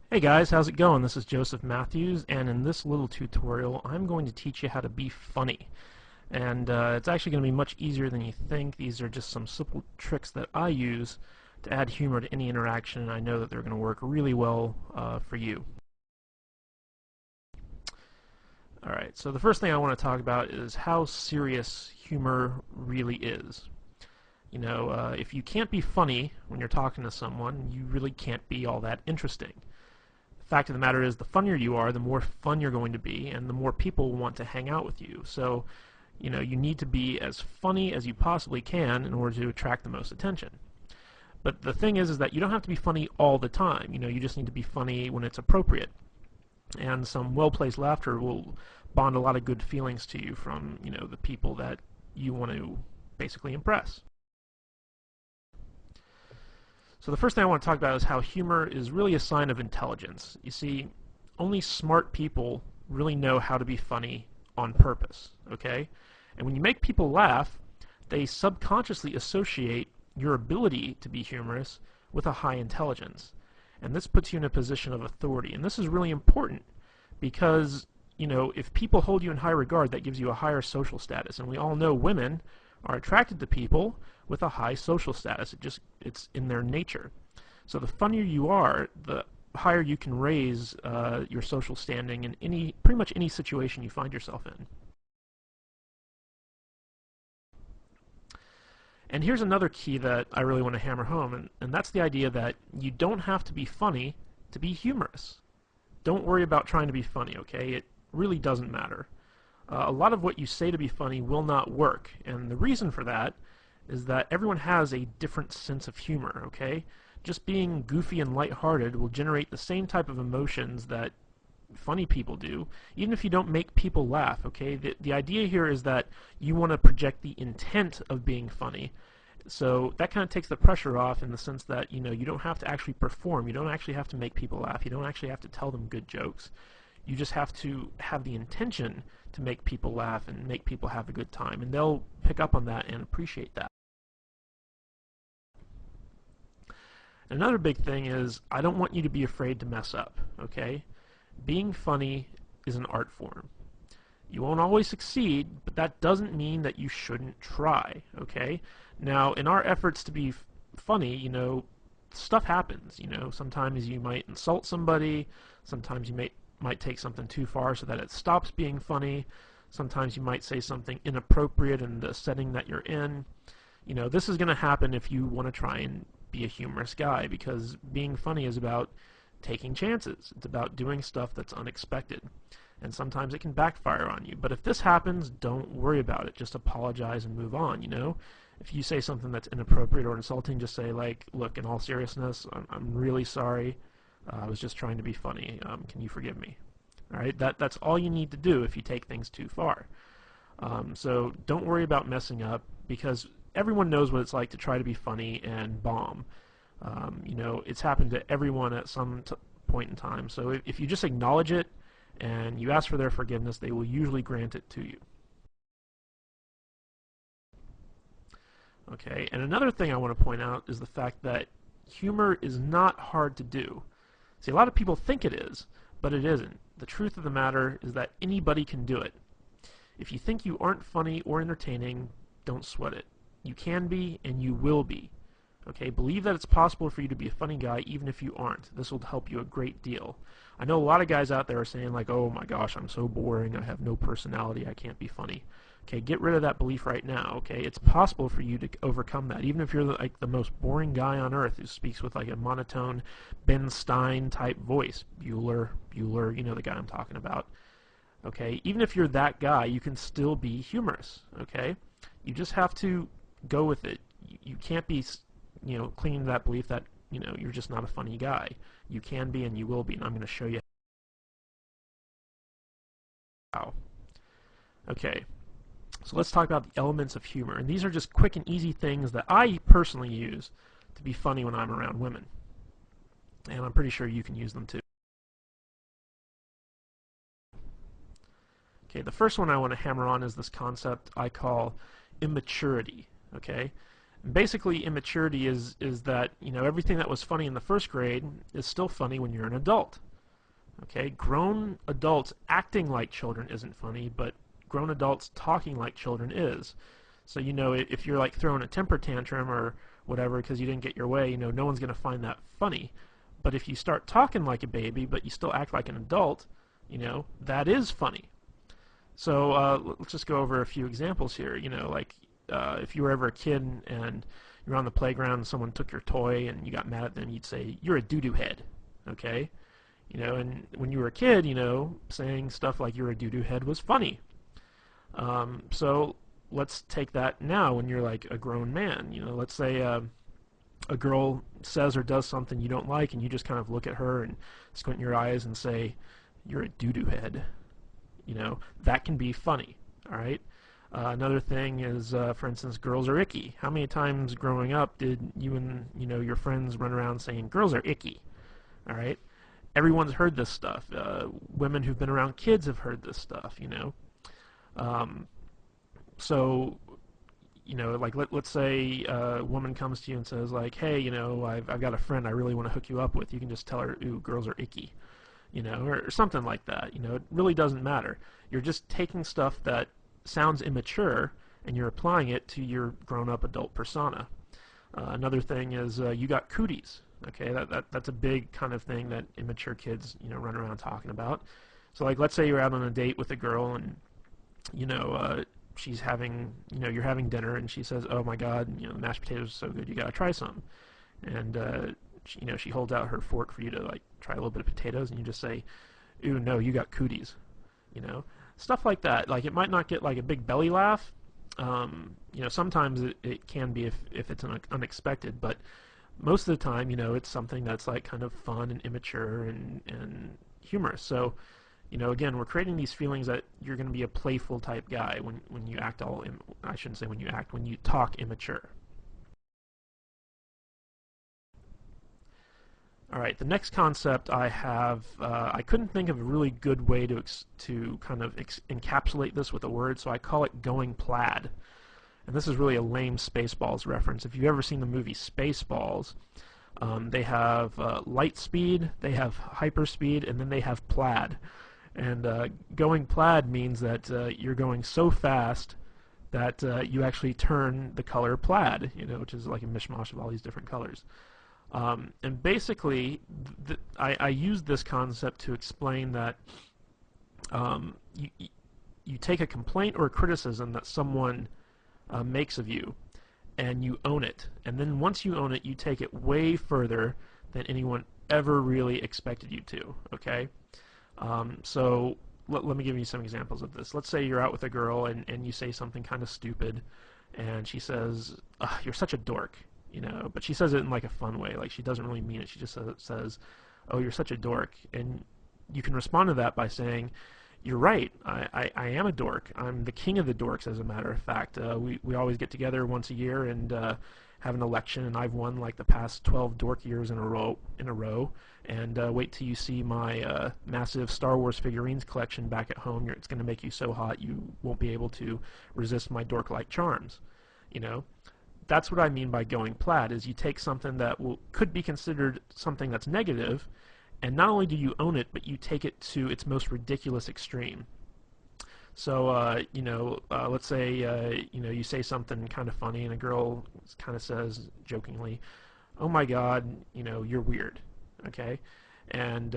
Hey guys, how's it going? This is Joseph Matthews, and in this little tutorial I'm going to teach you how to be funny. And it's actually going to be much easier than you think. These are just some simple tricks that I use to add humor to any interaction, and I know that they're going to work really well for you. Alright, so the first thing I want to talk about is how serious humor really is. If you can't be funny when you're talking to someone, you really can't be all that interesting. Fact of the matter is, the funnier you are, the more fun you're going to be, and the more people want to hang out with you. So, you need to be as funny as you possibly can in order to attract the most attention. But the thing is that you don't have to be funny all the time. You just need to be funny when it's appropriate. And some well-placed laughter will bond a lot of good feelings to you from, the people that you want to basically impress. So the first thing I want to talk about is how humor is really a sign of intelligence. You see, only smart people really know how to be funny on purpose, okay? And when you make people laugh, they subconsciously associate your ability to be humorous with a high intelligence. And this puts you in a position of authority. And this is really important because, if people hold you in high regard, that gives you a higher social status. And we all know women are attracted to people with a high social status. It's in their nature. So the funnier you are, the higher you can raise your social standing in pretty much any situation you find yourself in. And here's another key that I really want to hammer home, and that's the idea that you don't have to be funny to be humorous. Don't worry about trying to be funny, okay? It really doesn't matter. A lot of what you say to be funny will not work, and the reason for that is that everyone has a different sense of humor, okay? Just being goofy and lighthearted will generate the same type of emotions that funny people do, even if you don't make people laugh, okay? The idea here is that you want to project the intent of being funny. So that kind of takes the pressure off in the sense that, you don't have to actually perform. You don't actually have to make people laugh. You don't actually have to tell them good jokes. You just have to have the intention to make people laugh and make people have a good time, and they'll pick up on that and appreciate that. Another big thing is, I don't want you to be afraid to mess up, okay? Being funny is an art form. You won't always succeed, but that doesn't mean that you shouldn't try, okay? Now, in our efforts to be funny, stuff happens, Sometimes you might insult somebody, sometimes you might take something too far so that it stops being funny, sometimes you might say something inappropriate in the setting that you're in. This is going to happen if you want to try and be a humorous guy, because being funny is about taking chances. It's about doing stuff that's unexpected. And sometimes it can backfire on you. But if this happens, don't worry about it. Just apologize and move on, If you say something that's inappropriate or insulting, just say, like, look, in all seriousness, I'm really sorry. I was just trying to be funny. Can you forgive me? All right, that's all you need to do if you take things too far. So don't worry about messing up, because everyone knows what it's like to try to be funny and bomb. It's happened to everyone at some point in time. So if you just acknowledge it and you ask for their forgiveness, they will usually grant it to you. Okay, and another thing I want to point out is the fact that humor is not hard to do. See, a lot of people think it is, but it isn't. The truth of the matter is that anybody can do it. If you think you aren't funny or entertaining, don't sweat it. You can be, and you will be. Okay, believe that it's possible for you to be a funny guy even if you aren't. This will help you a great deal. I know a lot of guys out there are saying, like, oh my gosh, I'm so boring, I have no personality, I can't be funny. Okay, get rid of that belief right now, okay? It's possible for you to overcome that, even if you're like the most boring guy on earth who speaks with like a monotone Ben Stein type voice. Bueller, the guy I'm talking about. Okay, even if you're that guy, you can still be humorous, okay? You just have to go with it. You can't be, clinging to that belief that, you're just not a funny guy. You can be and you will be, and I'm going to show you how. Okay, so let's talk about the elements of humor, and these are just quick and easy things that I personally use to be funny when I'm around women, and I'm pretty sure you can use them too. Okay, the first one I want to hammer on is this concept I call immaturity, okay? Basically, immaturity is that, you know, everything that was funny in the first grade is still funny when you're an adult. Okay, grown adults acting like children isn't funny, but grown adults talking like children is. So, you know, if you're like throwing a temper tantrum or whatever because you didn't get your way, you know, no one's going to find that funny. But if you start talking like a baby, but you still act like an adult, you know, that is funny. So let's just go over a few examples here. You know, like if you were ever a kid and you're on the playground and someone took your toy and you got mad at them, you'd say, "You're a doo-doo head." Okay? You know, and when you were a kid, you know, saying stuff like "you're a doo-doo head" was funny. So let's take that now when you're like a grown man. You know, let's say a girl says or does something you don't like, and you just kind of look at her and squint your eyes and say, "You're a doo-doo head." You know, that can be funny. All right. Another thing is, for instance, girls are icky. How many times growing up did you and your friends run around saying girls are icky? All right. Everyone's heard this stuff. Women who've been around kids have heard this stuff. So like let's say a woman comes to you and says like, "Hey, I've got a friend I really want to hook you up with." You can just tell her, "Ooh, girls are icky," or something like that. It really doesn't matter. You're just taking stuff that sounds immature and you're applying it to your grown-up adult persona. Another thing is you got cooties. Okay, that's a big kind of thing that immature kids run around talking about. So like let's say you're out on a date with a girl and she's having you're having dinner and she says, "Oh my God, the mashed potatoes are so good, you gotta try some." And she holds out her fork for you to like try a little bit of potatoes, and you just say, "Ooh, no, you got cooties." Stuff like that. Like it might not get like a big belly laugh. Sometimes it can be if it's unexpected, but most of the time, it's something that's like kind of fun and immature and humorous. So, again, we're creating these feelings that you're going to be a playful type guy when you act I shouldn't say when you talk immature. All right, the next concept I have, I couldn't think of a really good way to kind of encapsulate this with a word, so I call it going plaid. And this is really a lame Spaceballs reference. If you've ever seen the movie Spaceballs, they have light speed, they have hyperspeed, and then they have plaid. And going plaid means that you're going so fast that you actually turn the color plaid, which is like a mishmash of all these different colors. And basically, I use this concept to explain that you take a complaint or a criticism that someone makes of you, and you own it. And then once you own it, you take it way further than anyone ever really expected you to, okay? So let me give you some examples of this. Let's say you're out with a girl and you say something kind of stupid, and she says, "Ugh, you're such a dork." But she says it in like a fun way. Like she doesn't really mean it. She just says, "Oh, you're such a dork." And you can respond to that by saying, "You're right. I am a dork. I'm the king of the dorks, as a matter of fact. We always get together once a year and have an election, and I've won like the past 12 dork years in a row. And wait till you see my massive Star Wars figurines collection back at home. It's going to make you so hot you won't be able to resist my dork-like charms." That's what I mean by going plaid, is you take something that could be considered something that's negative, and not only do you own it, but you take it to its most ridiculous extreme. So, let's say, you say something kind of funny, and a girl kind of says, jokingly, "Oh my God, you're weird," okay? And,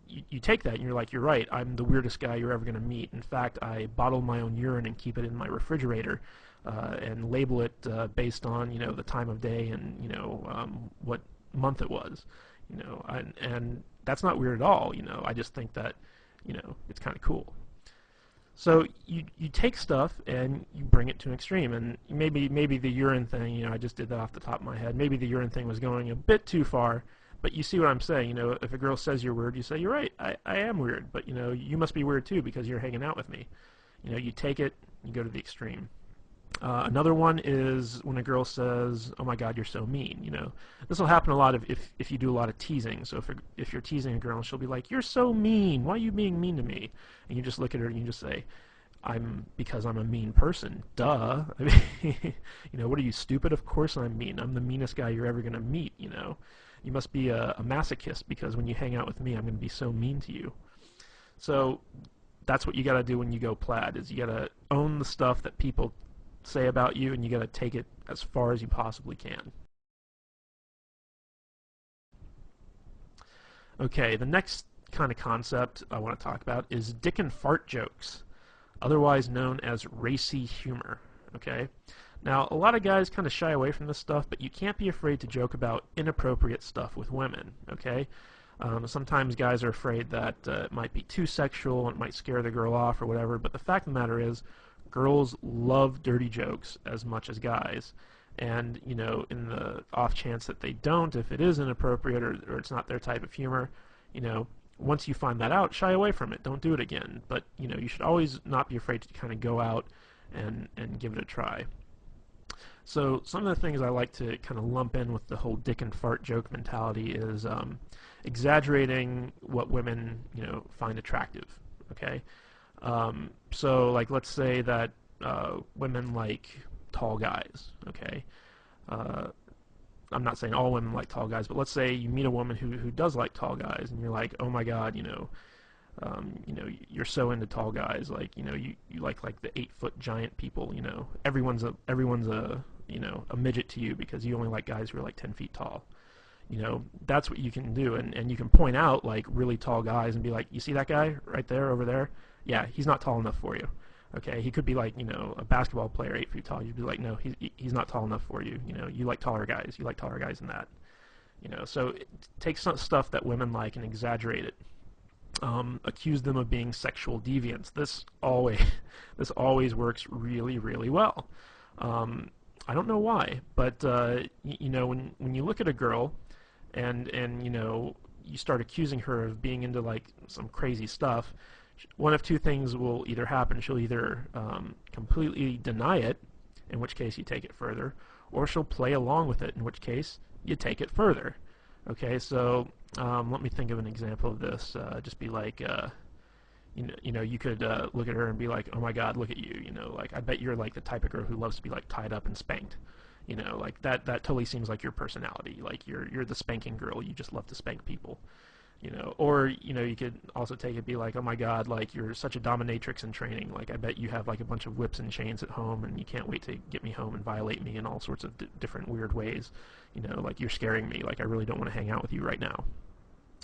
you take that and you're like, "You're right, I'm the weirdest guy you're ever going to meet. In fact, I bottle my own urine and keep it in my refrigerator and label it based on, the time of day and, what month it was." And that's not weird at all. I just think that, it's kind of cool. So you take stuff and you bring it to an extreme, and maybe the urine thing, I just did that off the top of my head. Maybe the urine thing was going a bit too far, but you see what I'm saying. If a girl says you're weird, you say, "You're right, I am weird, but you must be weird too because you're hanging out with me." You take it, you go to the extreme. Another one is when a girl says, "Oh my God, you're so mean." This will happen a lot if you do a lot of teasing. So if you're teasing a girl, she'll be like, "You're so mean. Why are you being mean to me?" And you just look at her and you just say, because I'm a mean person. Duh. I mean, what are you, stupid? Of course I'm mean. I'm the meanest guy you're ever going to meet, You must be a masochist because when you hang out with me, I'm going to be so mean to you. So that's what you got to do when you go plaid, is you got to own the stuff that people say about you, and you got to take it as far as you possibly can. Okay, the next kind of concept I want to talk about is dick and fart jokes, otherwise known as racy humor. Okay? Now, a lot of guys kind of shy away from this stuff, but you can't be afraid to joke about inappropriate stuff with women. Okay? Sometimes guys are afraid that it might be too sexual and it might scare the girl off or whatever, but the fact of the matter is, girls love dirty jokes as much as guys. And, in the off chance that they don't, if it is inappropriate or it's not their type of humor, once you find that out, shy away from it. Don't do it again. But, you should always not be afraid to kind of go out and give it a try. So some of the things I like to kind of lump in with the whole dick and fart joke mentality is exaggerating what women, find attractive. Okay? So, like, let's say that women like tall guys, okay? I'm not saying all women like tall guys, but let's say you meet a woman who does like tall guys, and you're like, oh my God, you're so into tall guys, like, you like the 8-foot giant people, everyone's a a midget to you because you only like guys who are like 10 feet tall. That's what you can do, and you can point out like really tall guys and be like, you see that guy right there over there? Yeah, he's not tall enough for you. Okay, he could be like, a basketball player 8 feet tall. You'd be like, no, he's not tall enough for you. You like taller guys. You like taller guys than that. So take some stuff that women like and exaggerate it. Accuse them of being sexual deviants. This always works really, really well. I don't know why, but when you look at a girl and you start accusing her of being into like some crazy stuff, one of two things will either happen. She'll either completely deny it, in which case you take it further, or she'll play along with it, in which case you take it further. Okay, so let me think of an example of this. Just be like, you could look at her and be like, oh my God, look at you. Like, I bet you're like the type of girl who loves to be like tied up and spanked. Like that totally seems like your personality. Like you're the spanking girl. You just love to spank people. Or you could also take it, be like, oh my God, like you're such a dominatrix in training. Like I bet you have like a bunch of whips and chains at home, and you can't wait to get me home and violate me in all sorts of different weird ways. Like you're scaring me. Like I really don't want to hang out with you right now.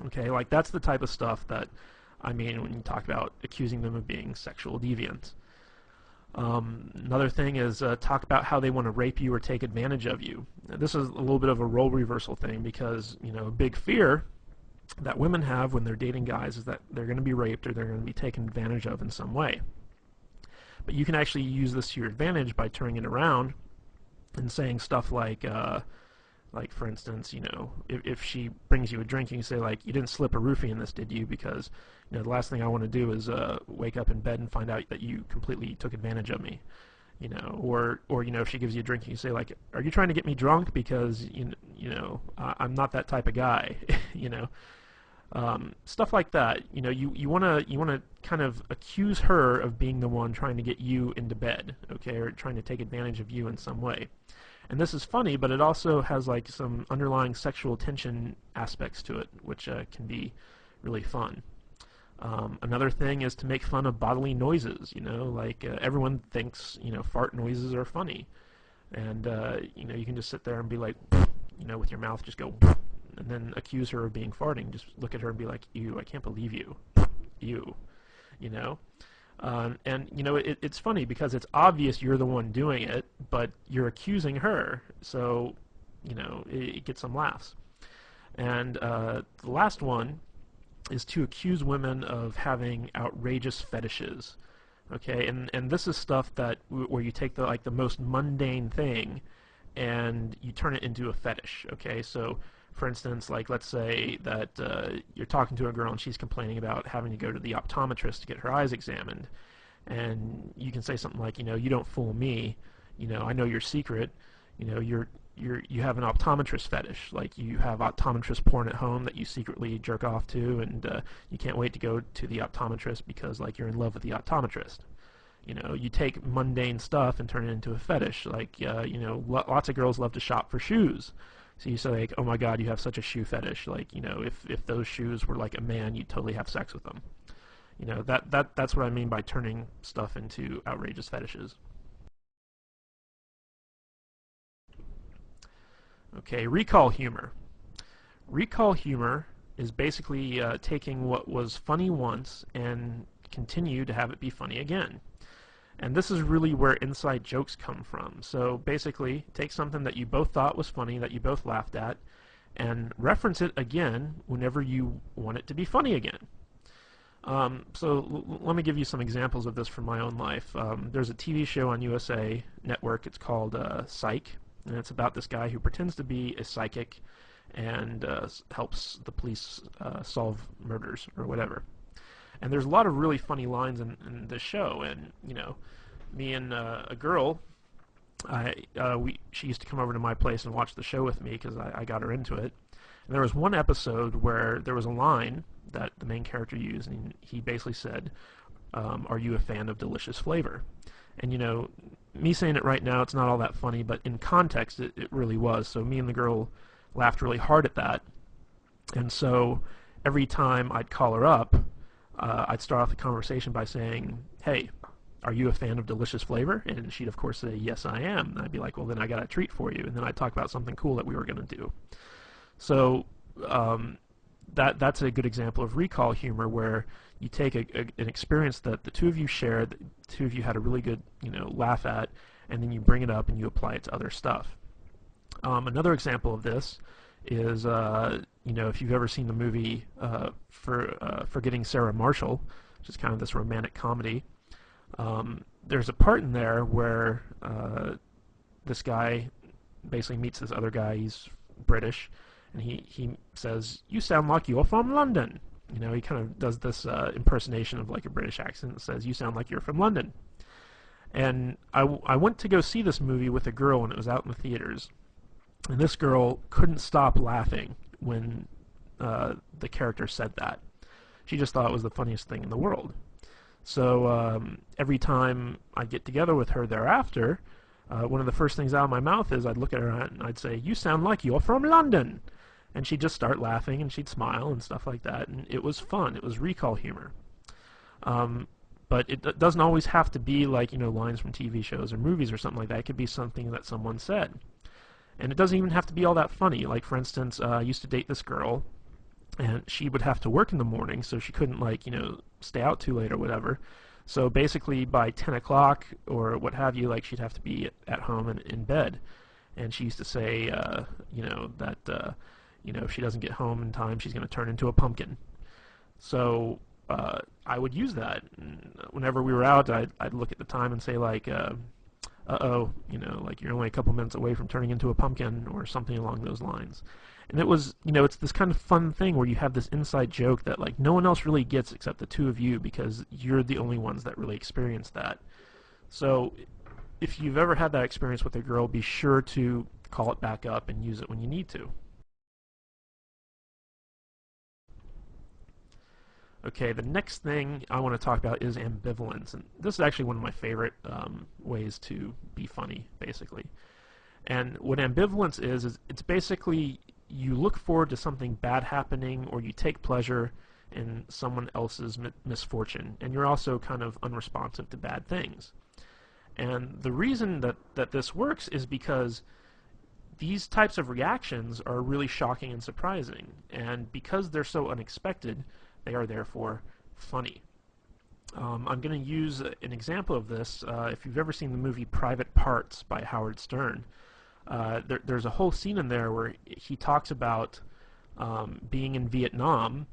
Okay, like that's the type of stuff that I mean when you talk about accusing them of being sexual deviants. Another thing is talk about how they want to rape you or take advantage of you. Now, this is a little bit of a role reversal thing because a big fear that women have when they're dating guys is that they're going to be raped or they're going to be taken advantage of in some way. But you can actually use this to your advantage by turning it around and saying stuff like for instance, if she brings you a drink, you can say like, you didn't slip a roofie in this, did you? Because the last thing I want to do is wake up in bed and find out that you completely took advantage of me. Or if she gives you a drink, you say like, are you trying to get me drunk? Because I'm not that type of guy. Stuff like that. You want to kind of accuse her of being the one trying to get you into bed, okay, or trying to take advantage of you in some way. And this is funny, but it also has like some underlying sexual tension aspects to it, which can be really fun. Another thing is to make fun of bodily noises. Like everyone thinks fart noises are funny, and you can just sit there and be like, with your mouth just go. And then accuse her of being farting. Just look at her and be like, ew, I can't believe you. Ew. It's funny because it's obvious you're the one doing it, but you're accusing her, so, it gets some laughs. And the last one is to accuse women of having outrageous fetishes. Okay, and this is stuff that where you take the most mundane thing and you turn it into a fetish. Okay, so for instance, like let's say that you're talking to a girl and she's complaining about having to go to the optometrist to get her eyes examined, and you can say something like, you don't fool me, I know your secret, you have an optometrist fetish, like you have optometrist porn at home that you secretly jerk off to, and you can't wait to go to the optometrist because like you're in love with the optometrist. You know, you take mundane stuff and turn it into a fetish. Like, you know, lots of girls love to shop for shoes. So you say, like, oh my God, you have such a shoe fetish. Like, you know, if those shoes were like a man, you'd totally have sex with them. You know, that's what I mean by turning stuff into outrageous fetishes. Okay, recall humor. Recall humor is basically taking what was funny once and continue to have it be funny again. And this is really where inside jokes come from. So basically, take something that you both thought was funny, that you both laughed at, and reference it again whenever you want it to be funny again. Let me give you some examples of this from my own life. There's a TV show on USA Network. It's called Psych, and it's about this guy who pretends to be a psychic and helps the police solve murders or whatever. And there's a lot of really funny lines in this show. And you know, me and a girl, she used to come over to my place and watch the show with me because I got her into it. And there was one episode where there was a line that the main character used, and he basically said, "Are you a fan of delicious flavor?" And you know, me saying it right now, it's not all that funny, but in context, it really was. So me and the girl laughed really hard at that. And so every time I'd call her up, I'd start off the conversation by saying, "Hey, are you a fan of delicious flavor?" And she'd of course say, "Yes, I am." And I'd be like, "Well, then I got a treat for you." And then I'd talk about something cool that we were going to do. So that's a good example of recall humor, where you take an experience that the two of you shared, the two of you had a really good, you know, laugh at, and then you bring it up and you apply it to other stuff. Another example of this is, you know, if you've ever seen the movie Forgetting Sarah Marshall, which is kind of this romantic comedy, there's a part in there where this guy basically meets this other guy. He's British, and he says, "You sound like you're from London." You know, he kind of does this impersonation of like a British accent and says, "You sound like you're from London." And I went to go see this movie with a girl when it was out in the theaters. And this girl couldn't stop laughing when the character said that. She just thought it was the funniest thing in the world. So every time I'd get together with her thereafter, one of the first things out of my mouth is I'd look at her and I'd say, "You sound like you're from London." And she'd just start laughing and she'd smile and stuff like that. And it was fun. It was recall humor. But it doesn't always have to be like, you know, lines from TV shows or movies or something like that. It could be something that someone said. And it doesn't even have to be all that funny. Like, for instance, I used to date this girl, and she would have to work in the morning, so she couldn't, like, you know, stay out too late or whatever. So basically, by 10 o'clock or what have you, like, she'd have to be at home and in bed. And she used to say, you know, that, you know, if she doesn't get home in time, she's going to turn into a pumpkin. So I would use that. And whenever we were out, I'd look at the time and say, like, uh-oh, you know, like you're only a couple minutes away from turning into a pumpkin or something along those lines. And it was, you know, it's this kind of fun thing where you have this inside joke that like no one else really gets except the two of you, because you're the only ones that really experience that. So if you've ever had that experience with a girl, be sure to call it back up and use it when you need to. Okay, the next thing I want to talk about is ambivalence, and this is actually one of my favorite ways to be funny, basically. And what ambivalence is it's basically you look forward to something bad happening, or you take pleasure in someone else's misfortune, and you're also kind of unresponsive to bad things. And the reason that this works is because these types of reactions are really shocking and surprising, and because they're so unexpected, they are therefore funny. I'm going to use an example of this. If you've ever seen the movie Private Parts by Howard Stern, there's a whole scene in there where he talks about being in Vietnam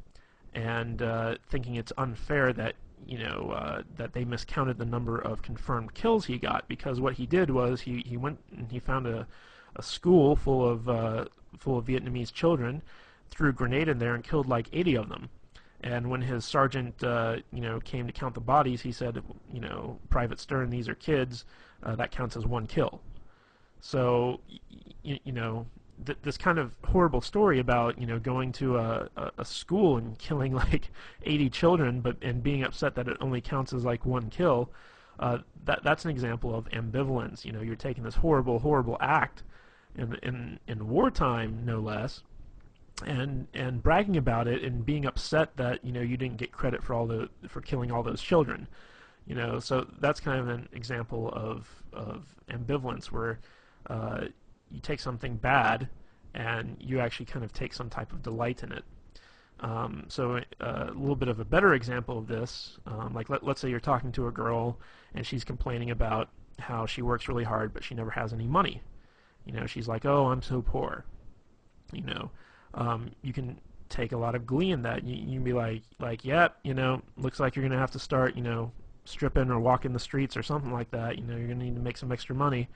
and thinking it's unfair that, you know, that they miscounted the number of confirmed kills he got, because what he did was he went and he found a school full of Vietnamese children, threw a grenade in there and killed like 80 of them. And when his sergeant, you know, came to count the bodies, he said, you know, "Private Stern, these are kids. That counts as one kill." So, you know, this kind of horrible story about, you know, going to a school and killing like 80 children, and being upset that it only counts as like one kill, That's an example of ambivalence. You know, you're taking this horrible, horrible act in wartime, no less, and bragging about it and being upset that you didn't get credit for killing all those children. So that's kind of an example of ambivalence where you take something bad and you actually kind of take some type of delight in it. So a little bit of a better example of this, like let's say you're talking to a girl and she's complaining about how she works really hard but she never has any money. She's like, oh, I'm so poor. You can take a lot of glee in that. You can be like, yep, looks like you're gonna have to start, stripping or walking the streets or something like that. You're gonna need to make some extra money.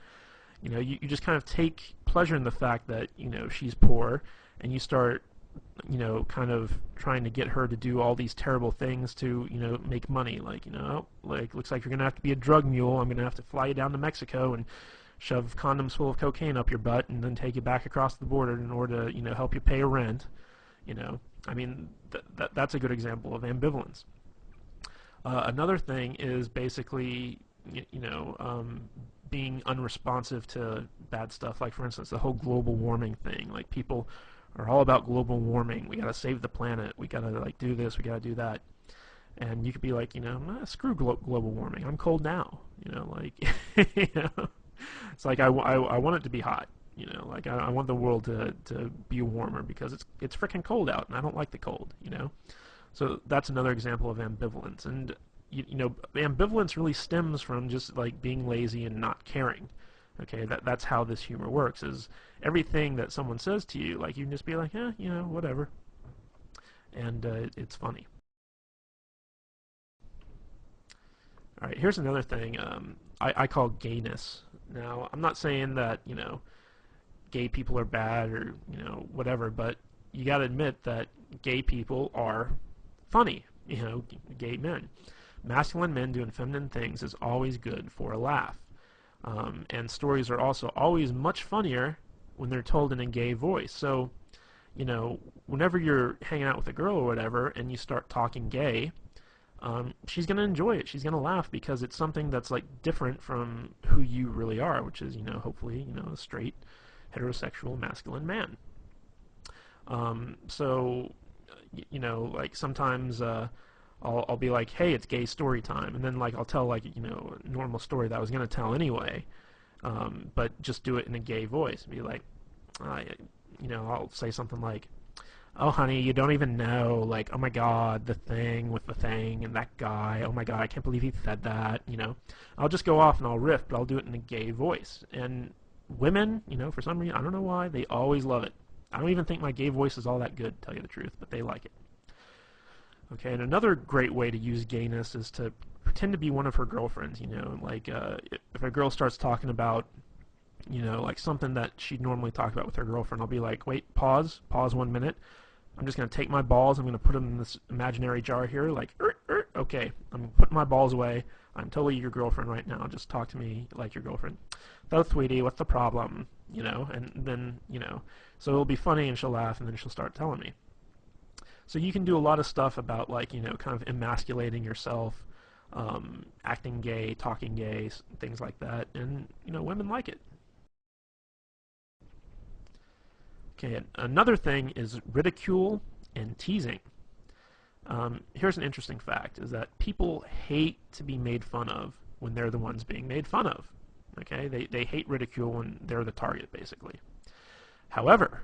You just kind of take pleasure in the fact that she's poor, and you start kind of trying to get her to do all these terrible things to make money. Like looks like you're gonna have to be a drug mule. I'm gonna have to fly you down to Mexico and shove condoms full of cocaine up your butt and then take you back across the border in order to help you pay a rent. I mean that's a good example of ambivalence. Another thing is basically being unresponsive to bad stuff. Like for instance the whole global warming thing. Like people are all about global warming. We gotta save the planet. We gotta do this. We gotta do that. And you could be like, screw global warming. I'm cold now. It's like I want it to be hot. I want the world to be warmer because it's freaking cold out and I don't like the cold. So that's another example of ambivalence. And ambivalence really stems from just like being lazy and not caring. Okay, that's how this humor works. Is everything that someone says to you, like you can just be like, whatever, and it's funny. All right, here's another thing I call gayness. Now, I'm not saying that gay people are bad or whatever, but you got to admit that gay people are funny. Gay men, masculine men doing feminine things is always good for a laugh. And stories are also always much funnier when they're told in a gay voice. So, whenever you're hanging out with a girl or whatever and you start talking gay, she's going to enjoy it. She's going to laugh because it's something that's like different from who you really are, which is, hopefully, a straight, heterosexual, masculine man. So, like sometimes I'll be like, hey, it's gay story time, and then like I'll tell like a normal story that I was gonna tell anyway, but just do it in a gay voice. Be like, I'll say something like, oh honey, you don't even know, like, oh my god, the thing with the thing and that guy, oh my god, I can't believe he said that. I'll just go off and I'll riff, but I'll do it in a gay voice. And women, for some reason, I don't know why, they always love it. I don't even think my gay voice is all that good, to tell you the truth, but they like it. Okay, and another great way to use gayness is to pretend to be one of her girlfriends. Like if a girl starts talking about, like something that she'd normally talk about with her girlfriend, I'll be like, wait, pause 1 minute. I'm just going to take my balls, I'm going to put them in this imaginary jar here, like, okay, I'm putting my balls away, I'm totally your girlfriend right now, just talk to me like your girlfriend. So, sweetie, what's the problem? And then, so it'll be funny and she'll laugh and then she'll start telling me. So you can do a lot of stuff about like, kind of emasculating yourself, acting gay, talking gay, things like that, and, women like it. Okay, another thing is ridicule and teasing. Here's an interesting fact, is that people hate to be made fun of when they're the ones being made fun of. Okay, they hate ridicule when they're the target, basically. However,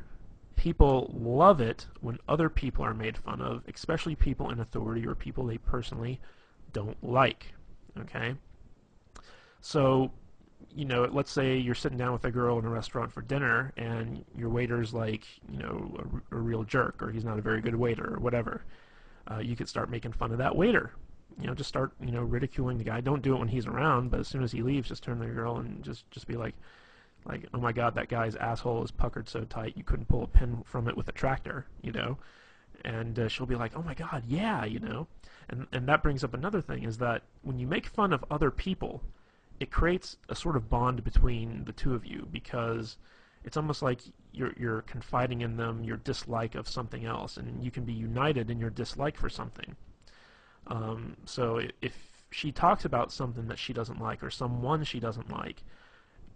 people love it when other people are made fun of, especially people in authority or people they personally don't like. Okay? So, let's say you're sitting down with a girl in a restaurant for dinner and your waiter's like, a real jerk, or he's not a very good waiter or whatever. You could start making fun of that waiter. Just start, ridiculing the guy. Don't do it when he's around, but as soon as he leaves, just turn to the girl and just be like, oh my god, that guy's asshole is puckered so tight you couldn't pull a pin from it with a tractor, and she'll be like, oh my god, yeah, and that brings up another thing, is that when you make fun of other people, it creates a sort of bond between the two of you, because it's almost like you're confiding in them your dislike of something else, and you can be united in your dislike for something. So she talks about something that she doesn't like or someone she doesn't like,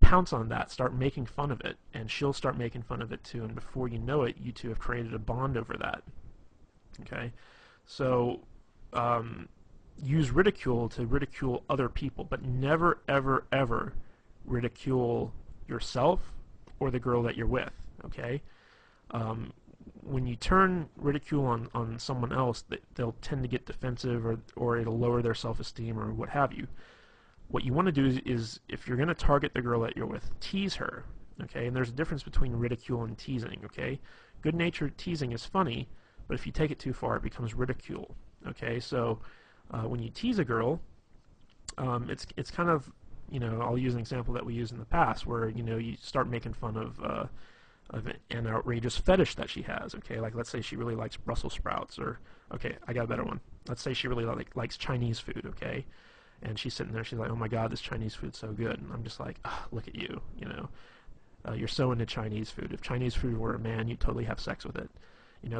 pounce on that, start making fun of it, and she'll start making fun of it too, and before you know it, you two have created a bond over that. Okay? So, use ridicule to ridicule other people, but never, ever, ever ridicule yourself or the girl that you're with. Okay? When you turn ridicule on someone else, they'll tend to get defensive, or it'll lower their self-esteem or what have you. What you want to do is, if you're going to target the girl that you're with, tease her. Okay? And there's a difference between ridicule and teasing. Okay? Good-natured teasing is funny, but if you take it too far, it becomes ridicule. Okay? So when you tease a girl, it's kind of, I'll use an example that we used in the past, where you start making fun of an outrageous fetish that she has. Okay, like let's say she really likes Brussels sprouts, or okay, I got a better one. Let's say she really likes Chinese food. Okay, and she's sitting there, she's like, oh my God, this Chinese food's so good, and I'm just like, oh, look at you, you're so into Chinese food. If Chinese food were a man, you'd totally have sex with it.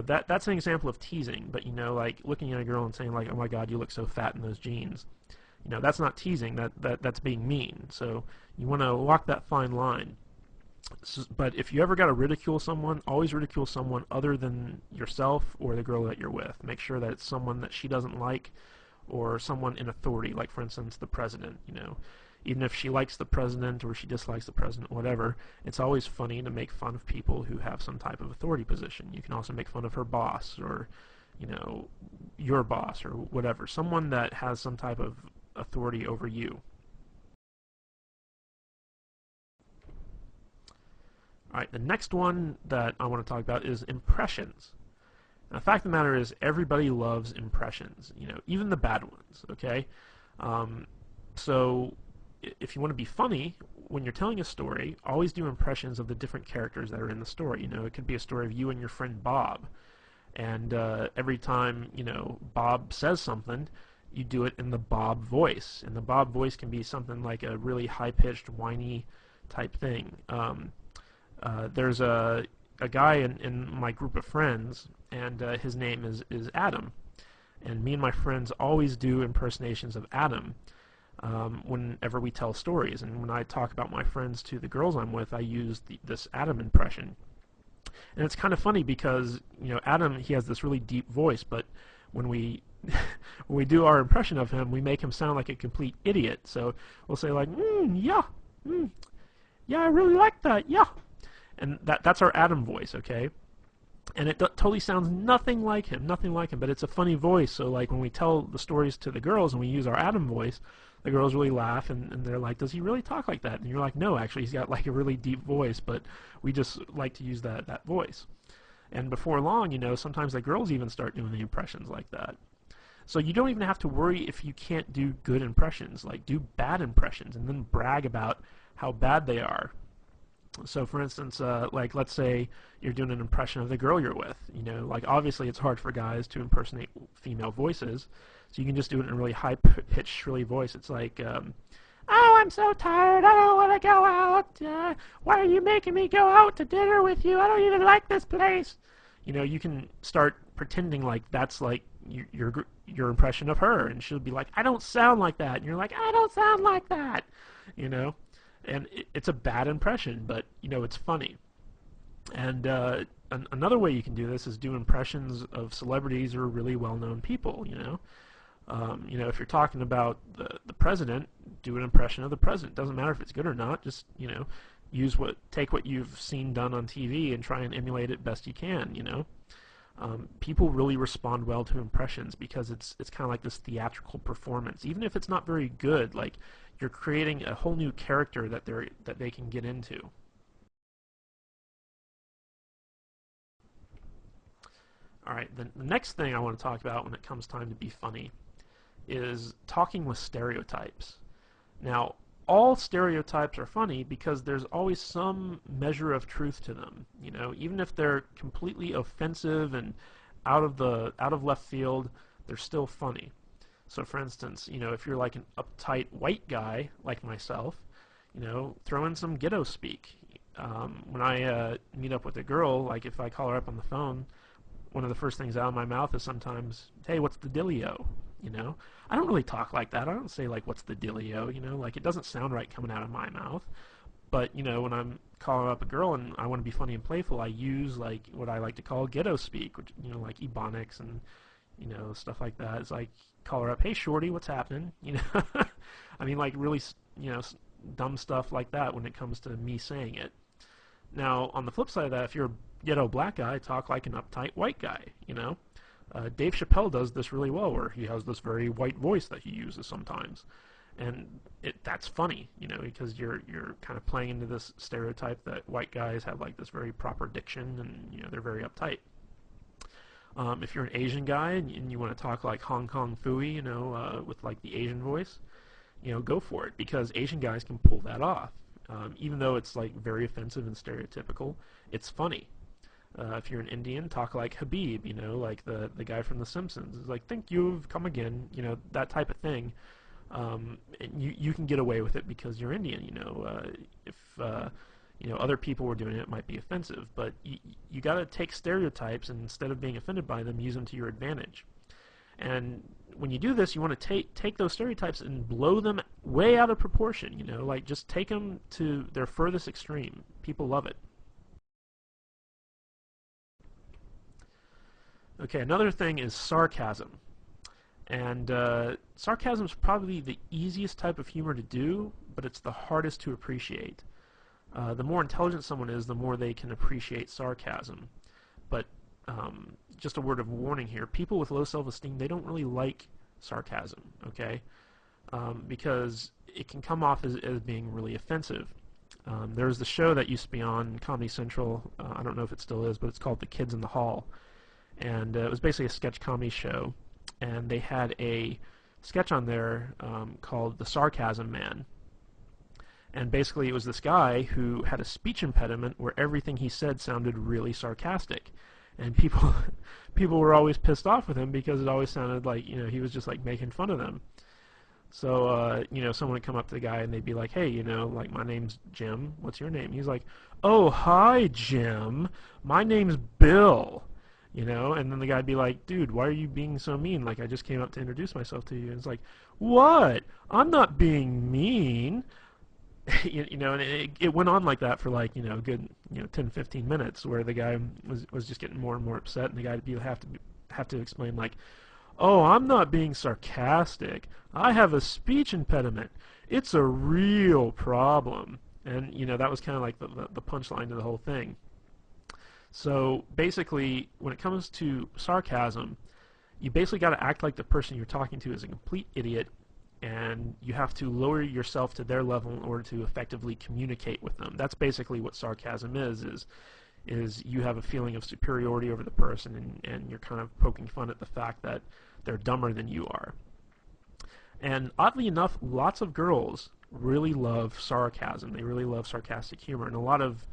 That's an example of teasing. But like looking at a girl and saying like, oh my God, you look so fat in those jeans. That's not teasing. That's being mean. So you want to walk that fine line. But if you ever got to ridicule someone, always ridicule someone other than yourself or the girl that you're with. Make sure that it's someone that she doesn't like, or someone in authority, like for instance the president. Even if she likes the president or she dislikes the president, whatever, it's always funny to make fun of people who have some type of authority position. You can also make fun of her boss, or your boss, or whatever, someone that has some type of authority over you. Alright, the next one that I want to talk about is impressions. Now, the fact of the matter is, everybody loves impressions, even the bad ones, okay? So, if you want to be funny, when you're telling a story, always do impressions of the different characters that are in the story. It could be a story of you and your friend Bob, and every time, Bob says something, you do it in the Bob voice, and the Bob voice can be something like a really high-pitched, whiny type thing. There's a guy in my group of friends, and his name is Adam. And me and my friends always do impersonations of Adam whenever we tell stories. And when I talk about my friends to the girls I'm with, I use this Adam impression. And it's kind of funny because, Adam, he has this really deep voice, but when we when we do our impression of him, we make him sound like a complete idiot. So we'll say like, yeah, yeah, I really like that, yeah. And that's our Adam voice, okay? And it totally sounds nothing like him, but it's a funny voice. So like when we tell the stories to the girls and we use our Adam voice, the girls really laugh, and they're like, does he really talk like that? And you're like, no, actually, he's got like a really deep voice, but we just like to use that voice. And before long, sometimes the girls even start doing the impressions like that. So you don't even have to worry if you can't do good impressions. Like, do bad impressions and then brag about how bad they are. So for instance, like let's say you're doing an impression of the girl you're with. Like obviously it's hard for guys to impersonate female voices, so you can just do it in a really high-pitched, shrilly voice. It's like, oh, I'm so tired, I don't want to go out. Why are you making me go out to dinner with you? I don't even like this place. You can start pretending like that's like your impression of her, and she'll be like, I don't sound like that. And you're like, I don't sound like that. And it's a bad impression, but it's funny. And another way you can do this is do impressions of celebrities or really well-known people. If you're talking about the president, do an impression of the president. Doesn't matter if it's good or not. Just take what you've seen done on TV and try and emulate it best you can. People really respond well to impressions because it's kind of like this theatrical performance. Even if it's not very good, like you're creating a whole new character that they can get into. All right, the next thing I want to talk about when it comes time to be funny is talking with stereotypes. Now, all stereotypes are funny because there's always some measure of truth to them. Even if they're completely offensive and out of left field, they're still funny. So for instance, if you're like an uptight white guy like myself, throw in some ghetto speak. When I meet up with a girl, like if I call her up on the phone, one of the first things out of my mouth is sometimes, hey, what's the dealio? you know? I don't really talk like that. I don't say like, what's the dealio, you know? Like, it doesn't sound right coming out of my mouth. But, you know, when I'm calling up a girl and I want to be funny and playful, I use like what I like to call ghetto speak, which, you know, like ebonics and, you know, stuff like that. It's like, call her up, hey shorty, what's happening? You know, I mean, like really, you know, dumb stuff like that when it comes to me saying it. Now, on the flip side of that, if you're a ghetto black guy, talk like an uptight white guy, you know? Dave Chappelle does this really well, where he has this very white voice that he uses sometimes, and that's funny, you know, because you're kind of playing into this stereotype that white guys have like this very proper diction, and you know they're very uptight. If you're an Asian guy and you want to talk like Hong Kong Phooey, you know, with like the Asian voice, you know, go for it, because Asian guys can pull that off. Even though it's like very offensive and stereotypical, it's funny. If you're an Indian, talk like Habib, you know, like the guy from The Simpsons. It's like, thank you've come again, you know, that type of thing. You can get away with it because you're Indian, you know. If you know, other people were doing it, it might be offensive, but you got to take stereotypes, and instead of being offended by them, use them to your advantage. And when you do this, you want to take those stereotypes and blow them way out of proportion, you know, like just take them to their furthest extreme. People love it. Okay, another thing is sarcasm. And sarcasm is probably the easiest type of humor to do, but it's the hardest to appreciate. The more intelligent someone is, the more they can appreciate sarcasm. But just a word of warning here, people with low self-esteem, they don't really like sarcasm, okay? Because it can come off as being really offensive. There was the show that used to be on Comedy Central, I don't know if it still is, but it's called The Kids in the Hall. And it was basically a sketch comedy show. And they had a sketch on there called The Sarcasm Man. And basically it was this guy who had a speech impediment where everything he said sounded really sarcastic. And people people were always pissed off with him because it always sounded like, you know, he was just like making fun of them. So, you know, someone would come up to the guy and they'd be like, hey, you know, like, my name's Jim. What's your name? He's like, oh, hi, Jim. My name's Bill. You know, and then the guy'd be like, dude, why are you being so mean? Like, I just came up to introduce myself to you. And it's like, what? I'm not being mean. You know, and it went on like that for like, you know, a good, you know, 10, 15 minutes, where the guy was just getting more and more upset, and the guy would have to explain like, oh, I'm not being sarcastic. I have a speech impediment. It's a real problem. And, you know, that was kind of like the punchline to the whole thing. So basically, when it comes to sarcasm, you basically got to act like the person you're talking to is a complete idiot, and you have to lower yourself to their level in order to effectively communicate with them. That's basically what sarcasm is you have a feeling of superiority over the person, and you're kind of poking fun at the fact that they're dumber than you are. And oddly enough, lots of girls really love sarcasm. They really love sarcastic humor, and a lot of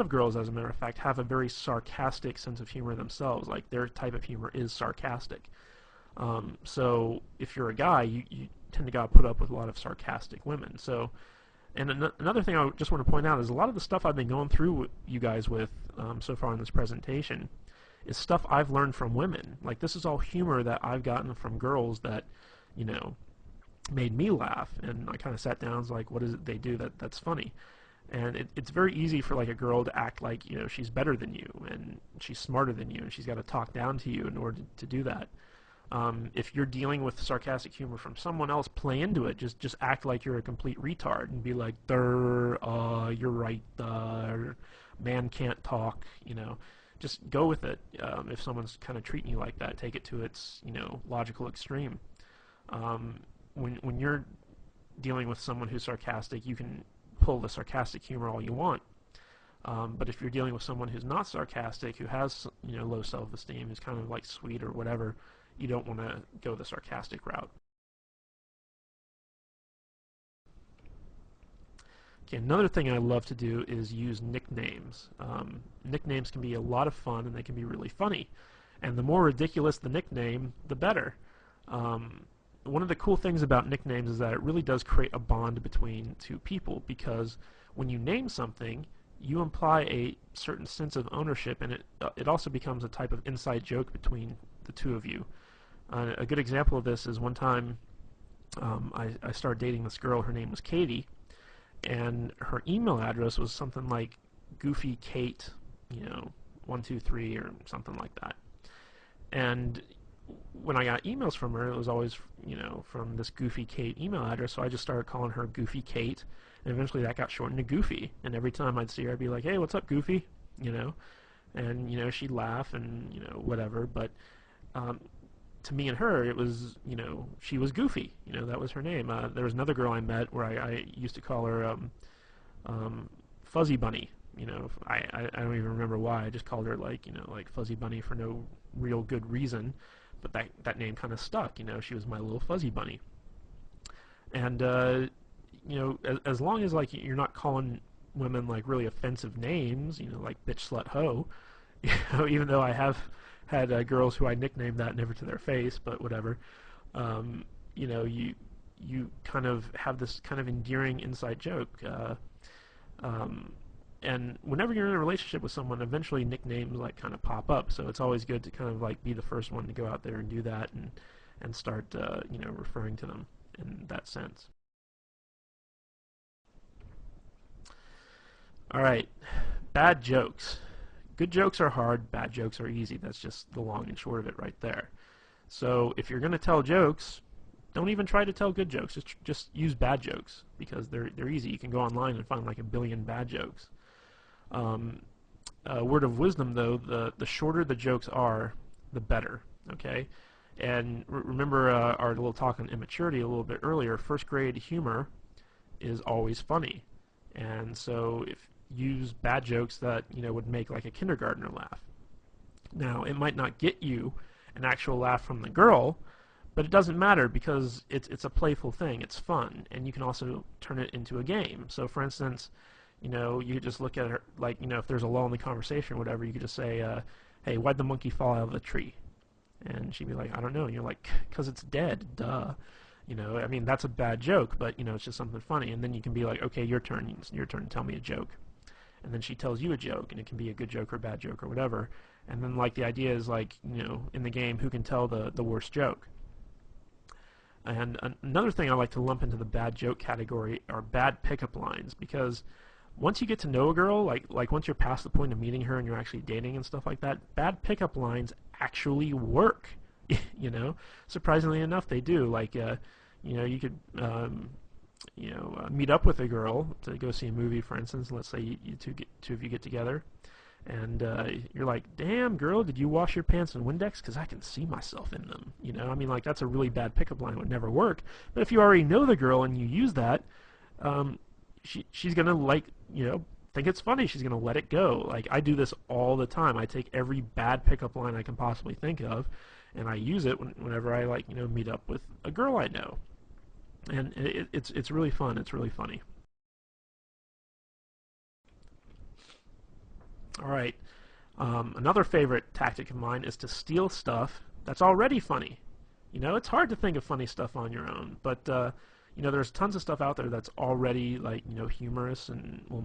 girls, as a matter of fact, have a very sarcastic sense of humor themselves. Like, their type of humor is sarcastic. So if you're a guy, you tend to gotta put up with a lot of sarcastic women. So, and another thing I just want to point out is a lot of the stuff I've been going through with you guys with so far in this presentation is stuff I've learned from women. Like, this is all humor that I've gotten from girls that, you know, made me laugh. And I kind of sat down and was like, what is it they do that's funny? And it's very easy for like a girl to act like, you know, she's better than you and she's smarter than you, and she's got to talk down to you in order to do that. If you're dealing with sarcastic humor from someone else, play into it. Just act like you're a complete retard and be like, you're right, man can't talk, you know. Just go with it. If someone's kind of treating you like that, take it to its, you know, logical extreme. When you're dealing with someone who's sarcastic, you can pull the sarcastic humor all you want. But if you're dealing with someone who's not sarcastic, who has, you know, low self-esteem, who's kind of like sweet or whatever, you don't want to go the sarcastic route. Okay, another thing I love to do is use nicknames. Nicknames can be a lot of fun, and they can be really funny. And the more ridiculous the nickname, the better. One of the cool things about nicknames is that it really does create a bond between two people, because when you name something, you imply a certain sense of ownership, and it also becomes a type of inside joke between the two of you. A good example of this is one time I started dating this girl. Her name was Katie, and her email address was something like Goofy Kate, 123 or something like that. And when I got emails from her, it was always, from this Goofy Kate email address, so I just started calling her Goofy Kate, and eventually that got shortened to Goofy. And every time I'd see her, I'd be like, "Hey, what's up, Goofy?" And she'd laugh and whatever. But to me and her, it was she was Goofy. That was her name. There was another girl I met where I used to call her Fuzzy Bunny. I don't even remember why. I just called her like Fuzzy Bunny for no real good reason. But that name kind of stuck. She was my little Fuzzy Bunny. And as long as like you're not calling women like really offensive names, like bitch, slut, hoe. Even though I have had girls who I nicknamed that never to their face, but whatever. You kind of have this kind of endearing inside joke. And whenever you're in a relationship with someone, eventually nicknames like kind of pop up. So it's always good to kind of like be the first one to go out there and do that and start referring to them in that sense. All right, bad jokes. Good jokes are hard, bad jokes are easy. That's just the long and short of it right there. So if you're going to tell jokes, don't even try to tell good jokes. Just use bad jokes because they're easy. You can go online and find like a billion bad jokes. Word of wisdom, though, the shorter the jokes are, the better. Okay, and remember our little talk on immaturity a little bit earlier. First grade humor is always funny, and so if use bad jokes that would make like a kindergartner laugh. Now it might not get you an actual laugh from the girl, but it doesn't matter because it's a playful thing. It's fun, and you can also turn it into a game. So for instance, you could just look at her, like, if there's a lull in the conversation or whatever, you could just say, "Hey, why'd the monkey fall out of the tree?" And she'd be like, "I don't know." And you're like, "'Cause it's dead, duh." I mean, that's a bad joke, but, it's just something funny. And then you can be like, "Okay, your turn. It's your turn to tell me a joke." And then she tells you a joke, and it can be a good joke or a bad joke or whatever. And then, like, the idea is, like, in the game, who can tell the worst joke. And another thing I like to lump into the bad joke category are bad pickup lines, because once you get to know a girl, like once you're past the point of meeting her and you're actually dating and stuff like that, bad pickup lines actually work. Surprisingly enough, they do. Like, you could, meet up with a girl to go see a movie, for instance. Let's say you two of you get together, and you're like, "Damn, girl, did you wash your pants in Windex? Because I can see myself in them." I mean, like, that's a really bad pickup line. It would never work. But if you already know the girl and you use that, she's gonna think it's funny. She's gonna let it go. Like, I do this all the time. I take every bad pickup line I can possibly think of, and I use it whenever I meet up with a girl I know, and it's really fun. It's really funny. All right. Another favorite tactic of mine is to steal stuff that's already funny. It's hard to think of funny stuff on your own, but there's tons of stuff out there that's already humorous and will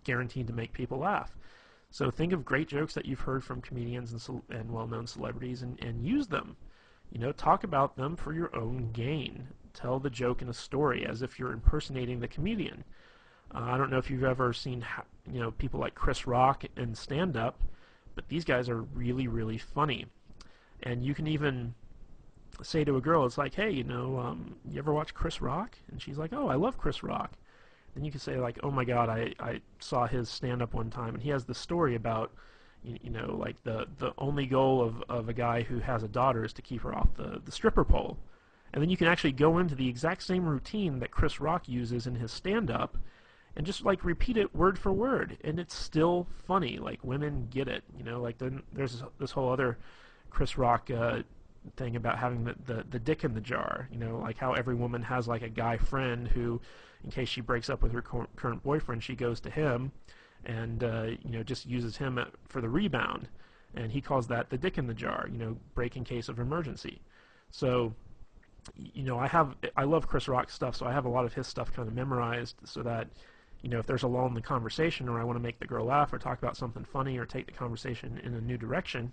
guaranteed to make people laugh. So think of great jokes that you've heard from comedians and well-known celebrities and use them. Talk about them for your own gain. Tell the joke in a story as if you're impersonating the comedian. I don't know if you've ever seen people like Chris Rock in stand-up, but these guys are really, really funny. And you can even say to a girl, it's like, "Hey, you ever watch Chris Rock?" And she's like, "Oh, I love Chris Rock." Then you can say, like, "Oh my God, I saw his stand-up one time, and he has this story about, like the only goal of a guy who has a daughter is to keep her off the stripper pole." And then you can actually go into the exact same routine that Chris Rock uses in his stand-up and just like repeat it word for word, and it's still funny. Like, women get it. Like, then there's this whole other Chris Rock thing about having the dick in the jar. Like how every woman has like a guy friend who, in case she breaks up with her current boyfriend, she goes to him and just uses him for the rebound, and he calls that the dick in the jar. Break in case of emergency. So I love Chris Rock stuff, so I have a lot of his stuff kind of memorized so that if there's a lull in the conversation, or I want to make the girl laugh or talk about something funny or take the conversation in a new direction,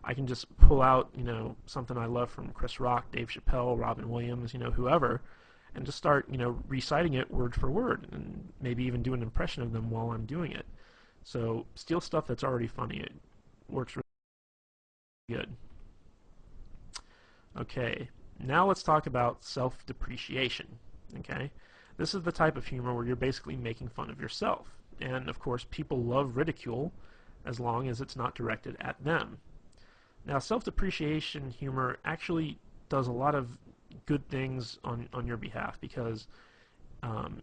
I can just pull out, something I love from Chris Rock, Dave Chappelle, Robin Williams, whoever, and just start, reciting it word for word, and maybe even do an impression of them while I'm doing it. So steal stuff that's already funny. It works really good. Okay, now let's talk about self-depreciation. Okay, this is the type of humor where you're basically making fun of yourself. And of course, people love ridicule as long as it's not directed at them. Now, self-depreciation humor actually does a lot of good things on your behalf, because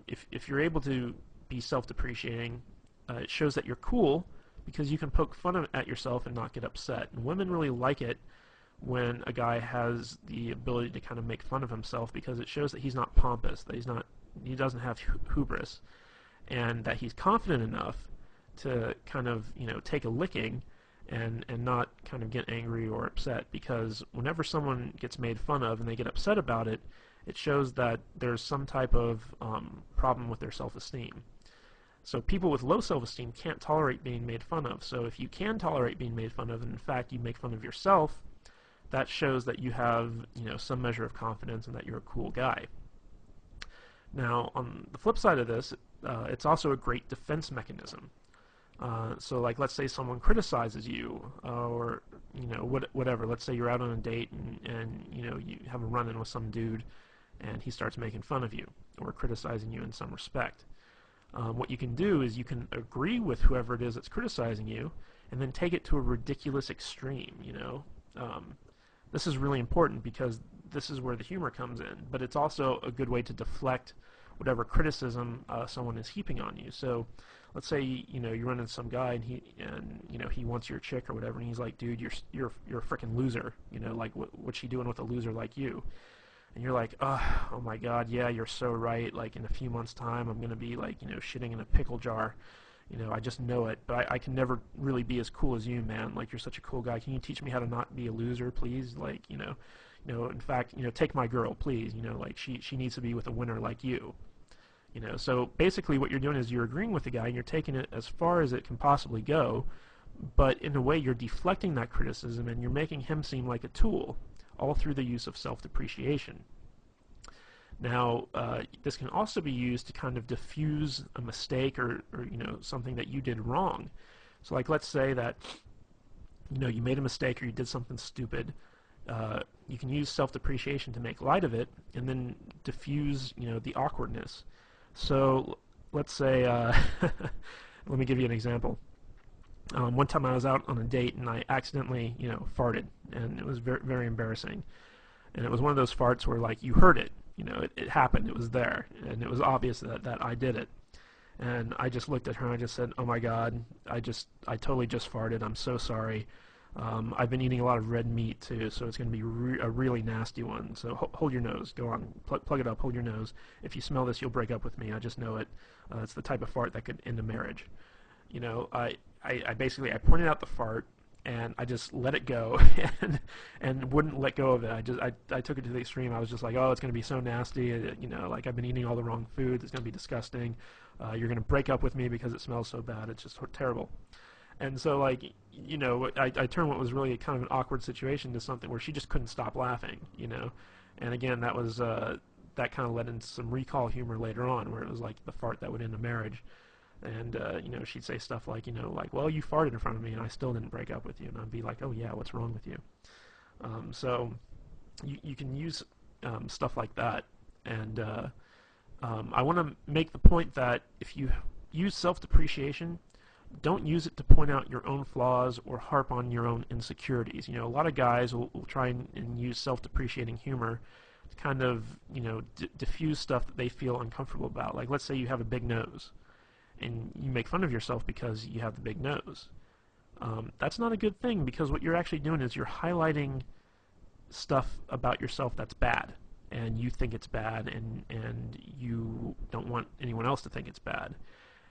if you're able to be self-depreciating, it shows that you're cool, because you can poke fun at yourself and not get upset. And women really like it when a guy has the ability to kind of make fun of himself, because it shows that he's not pompous, that he doesn't have hubris, and that he's confident enough to kind of take a licking and not kind of get angry or upset. Because whenever someone gets made fun of and they get upset about it, it shows that there's some type of problem with their self-esteem. So people with low self-esteem can't tolerate being made fun of. So if you can tolerate being made fun of, and in fact you make fun of yourself, that shows that you have some measure of confidence and that you're a cool guy. Now, on the flip side of this, it's also a great defense mechanism. So like, let's say someone criticizes you, or whatever. Let's say you're out on a date and you have a run-in with some dude, and he starts making fun of you or criticizing you in some respect. What you can do is you can agree with whoever it is that's criticizing you, and then take it to a ridiculous extreme. This is really important, because this is where the humor comes in, but it's also a good way to deflect whatever criticism someone is heaping on you. So let's say you run into some guy, and he wants your chick or whatever, and he's like, dude, you're a freaking loser. Like, what's she doing with a loser like you? And you're like, oh my god, yeah, you're so right. Like, in a few months' time, I'm gonna be like shitting in a pickle jar. I just know it, but I can never really be as cool as you, man. Like, you're such a cool guy. Can you teach me how to not be a loser, please? Like, in fact, take my girl, please. Like, she needs to be with a winner like you. So basically what you're doing is you're agreeing with the guy, and you're taking it as far as it can possibly go, but in a way you're deflecting that criticism, and you're making him seem like a tool, all through the use of self-depreciation. Now, this can also be used to kind of diffuse a mistake or something that you did wrong. So like, let's say that you made a mistake, or you did something stupid. You can use self-depreciation to make light of it, and then diffuse the awkwardness. So let's say let me give you an example. One time I was out on a date, and I accidentally farted, and it was very, very embarrassing. And it was one of those farts where, like, you heard it. It happened. It was there, and it was obvious that I did it. And I just looked at her, and I just said, "Oh my God, I totally just farted. I'm so sorry. I've been eating a lot of red meat too, so it's going to be a really nasty one. So hold your nose. Go on, plug it up. Hold your nose. If you smell this, you'll break up with me. I just know it. It's the type of fart that could end a marriage." I basically pointed out the fart, and I just let it go, and wouldn't let go of it. I took it to the extreme. I was just like, oh, it's going to be so nasty. Like, I've been eating all the wrong foods. It's going to be disgusting. You're going to break up with me because it smells so bad. It's just terrible. And so, like, I turned what was really kind of an awkward situation to something where she just couldn't stop laughing. And again, that was that kind of led into some recall humor later on, where it was like the fart that would end a marriage. And she'd say stuff like, well, you farted in front of me, and I still didn't break up with you. And I'd be like, oh yeah, what's wrong with you? So you can use stuff like that. And I want to make the point that if you use self-depreciation, don't use it to point out your own flaws or harp on your own insecurities. A lot of guys will try and use self-depreciating humor to kind of, diffuse stuff that they feel uncomfortable about. Like, let's say you have a big nose, and you make fun of yourself because you have the big nose. That's not a good thing, because what you're actually doing is you're highlighting stuff about yourself that's bad, and you think it's bad, and you don't want anyone else to think it's bad.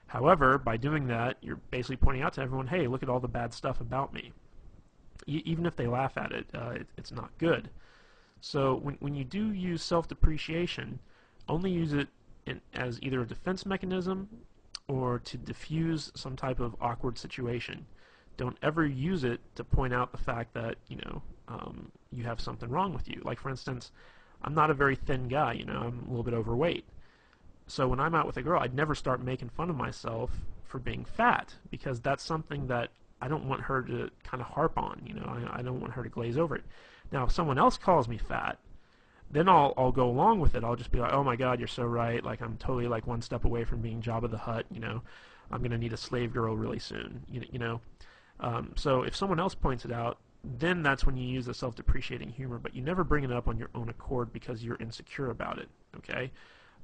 However, by doing that, you're basically pointing out to everyone, hey, look at all the bad stuff about me. Even if they laugh at it, it's not good. So when you do use self-depreciation, only use it as either a defense mechanism or to diffuse some type of awkward situation. Don't ever use it to point out the fact that, you have something wrong with you. Like, for instance, I'm not a very thin guy, I'm a little bit overweight. So when I'm out with a girl, I'd never start making fun of myself for being fat, because that's something that I don't want her to kind of harp on, I don't want her to glaze over it. Now, if someone else calls me fat, then I'll go along with it. I'll just be like, oh my God, you're so right. Like, I'm totally like one step away from being Jabba the Hutt, I'm going to need a slave girl really soon, So if someone else points it out, then that's when you use the self-depreciating humor, but you never bring it up on your own accord because you're insecure about it, okay?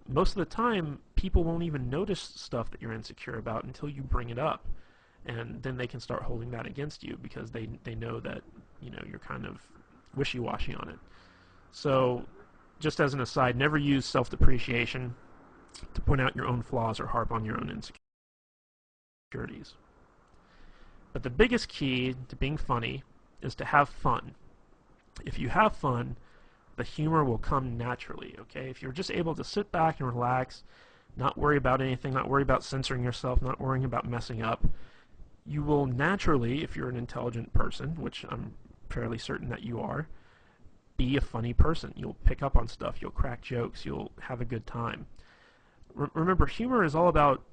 Most of the time, people won't even notice stuff that you're insecure about until you bring it up, and then they can start holding that against you because they know that, you're kind of wishy-washy on it. So, just as an aside, never use self-depreciation to point out your own flaws or harp on your own insecurities. But the biggest key to being funny is to have fun. If you have fun, the humor will come naturally, okay? If you're just able to sit back and relax, not worry about anything, not worry about censoring yourself, not worrying about messing up, you will naturally, if you're an intelligent person, which I'm fairly certain that you are, be a funny person. You'll pick up on stuff, you'll crack jokes, you'll have a good time. Remember, humor is all about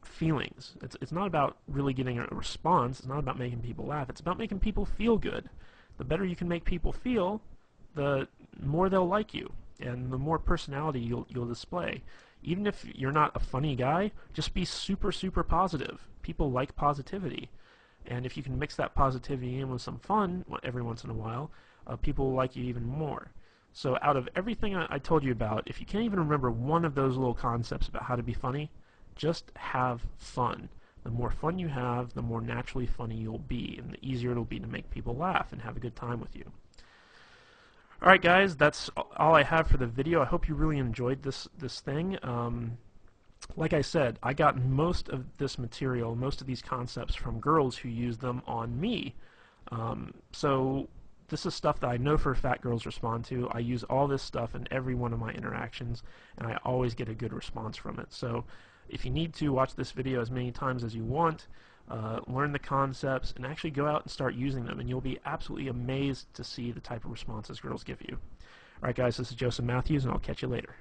feelings. It's not about really getting a response. It's not about making people laugh. It's about making people feel good. The better you can make people feel, the more they'll like you, and the more personality you'll display. Even if you're not a funny guy, just be super, super positive. People like positivity. And if you can mix that positivity in with some fun every once in a while, people will like you even more. So out of everything I told you about, if you can't even remember one of those little concepts about how to be funny, just have fun. The more fun you have, the more naturally funny you'll be, and the easier it'll be to make people laugh and have a good time with you. Alright guys, that's all I have for the video. I hope you really enjoyed this thing. Like I said, I got most of this material, most of these concepts from girls who use them on me. So this is stuff that I know for a fact girls respond to. I use all this stuff in every one of my interactions, and I always get a good response from it. So if you need to, watch this video as many times as you want, learn the concepts, and actually go out and start using them, and you'll be absolutely amazed to see the type of responses girls give you. Alright guys, this is Joseph Matthews, and I'll catch you later.